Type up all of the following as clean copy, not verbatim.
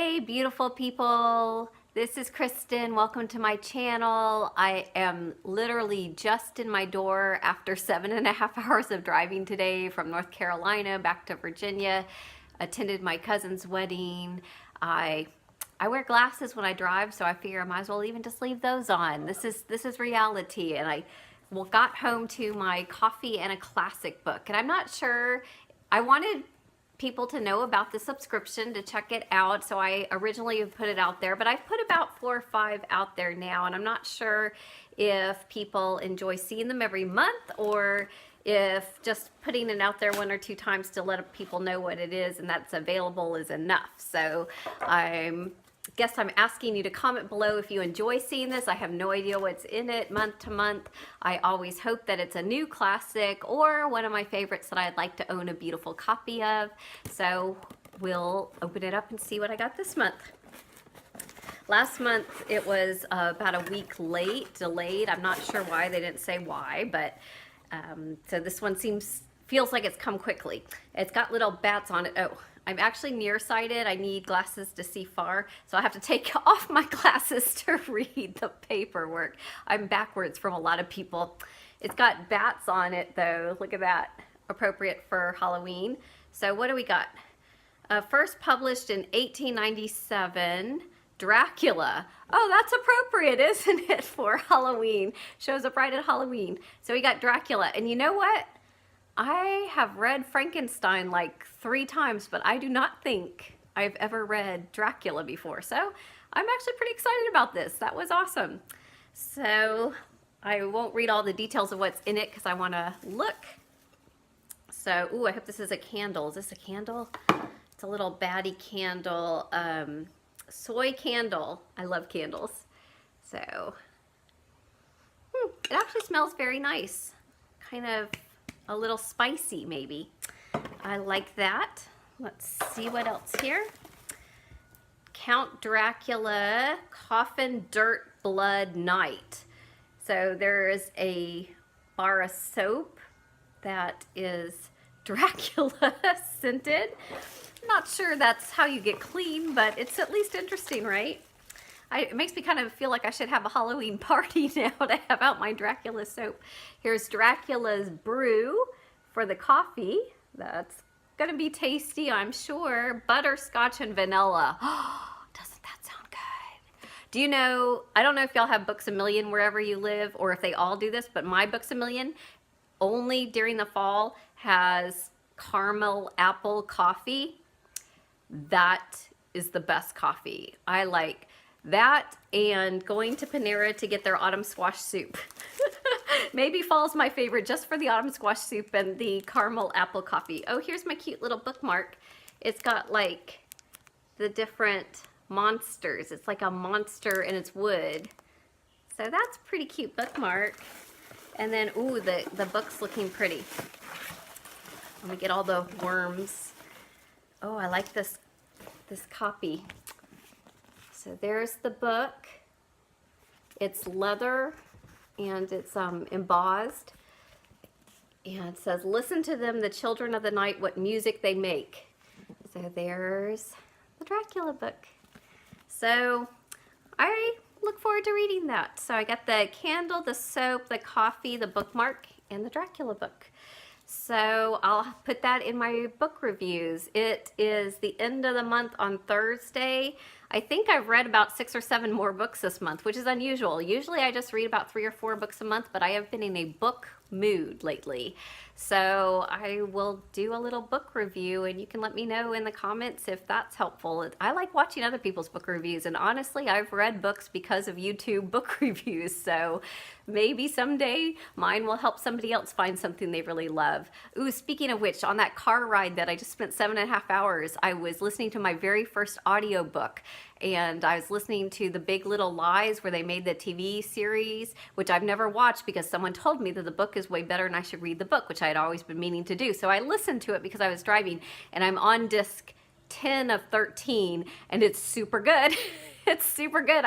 Hey, beautiful people. This is Kristen. Welcome to my channel. I am literally just in my door after 7.5 hours of driving today from North Carolina back to Virginia. Attended my cousin's wedding. I wear glasses when I drive, so I figure I might as well even just leave those on. This is reality, and I got home to my coffee and a classic book, and I'm not sure. I wanted people to know about the subscription to check it out, so I originally put it out there, but I've put about 4 or 5 out there now, and I'm not sure if people enjoy seeing them every month or if just putting it out there 1 or 2 times to let people know what it is and that's available is enough. So guess I'm asking you to comment below if you enjoy seeing this. I have no idea what's in it month to month. I always hope that it's a new classic or one of my favorites that I'd like to own a beautiful copy of. So we'll open it up and see what I got this month. Last month it was about a week delayed. I'm not sure why, they didn't say why, but so this one feels like it's come quickly. It's got little bats on it. Oh, I'm actually nearsighted. I need glasses to see far, so I have to take off my glasses to read the paperwork. I'm backwards from a lot of people. It's got bats on it though. Look at that. Appropriate for Halloween. So what do we got? First published in 1897, Dracula. Oh, that's appropriate, isn't it, for Halloween? Shows up right at Halloween. So we got Dracula, and you know what? I have read Frankenstein like 3 times, but I do not think I've ever read Dracula before. So I'm actually pretty excited about this. That was awesome. So I won't read all the details of what's in it because I want to look. So, ooh, I hope this is a candle. Is this a candle? It's a little baddie candle. Soy candle. I love candles. So, it actually smells very nice. Kind of a little spicy maybe. I like that. Let's see what else here. Count Dracula Coffin Dirt Blood Night. So there is a bar of soap that is Dracula scented. I'm not sure that's how you get clean, but it's at least interesting, right? It makes me kind of feel like I should have a Halloween party now to have out my Dracula soap. Here's Dracula's brew for the coffee. That's gonna be tasty, I'm sure. Butterscotch and vanilla. Doesn't that sound good? Do you know, I don't know if y'all have Books A Million wherever you live or if they all do this, but my Books A Million only during the fall has caramel apple coffee. That is the best coffee. I like that and going to Panera to get their autumn squash soup. Maybe fall's my favorite just for the autumn squash soup and the caramel apple coffee. Oh, here's my cute little bookmark. It's got like the different monsters. It's like a monster and it's wood. So that's a pretty cute bookmark. And then, ooh, the book's looking pretty. Let me get all the worms. Oh, I like this copy. So there's the book. It's leather and it's embossed. And it says, listen to them, the children of the night, what music they make. So there's the Dracula book. So I look forward to reading that. So I got the candle, the soap, the coffee, the bookmark, and the Dracula book. So I'll put that in my book reviews. It is the end of the month on Thursday. I think I've read about 6 or 7 more books this month, which is unusual. Usually I just read about 3 or 4 books a month, but I have been in a book mood lately. So I will do a little book review and you can let me know in the comments if that's helpful. I like watching other people's book reviews, and honestly, I've read books because of YouTube book reviews. So maybe someday mine will help somebody else find something they really love. Ooh, speaking of which, on that car ride that I just spent 7.5 hours, I was listening to my very first audiobook. And I was listening to The Big Little Lies, where they made the TV series, which I've never watched because someone told me that the book is way better and I should read the book, which I had always been meaning to do. So I listened to it because I was driving, and I'm on disc 10 of 13, and it's super good. It's super good.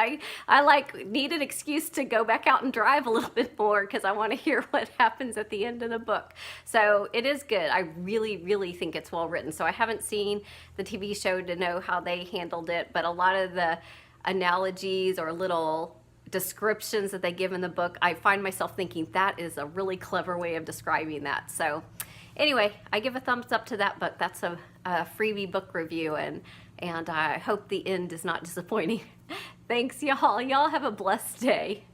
I like need an excuse to go back out and drive a little bit more because I want to hear what happens at the end of the book. So it is good. I really, really think it's well written. So I haven't seen the TV show to know how they handled it, but a lot of the analogies or little descriptions that they give in the book, I find myself thinking that is a really clever way of describing that. So anyway, I give a thumbs up to that book. That's a freebie book review, and I hope the end is not disappointing. Thanks, y'all. Y'all have a blessed day.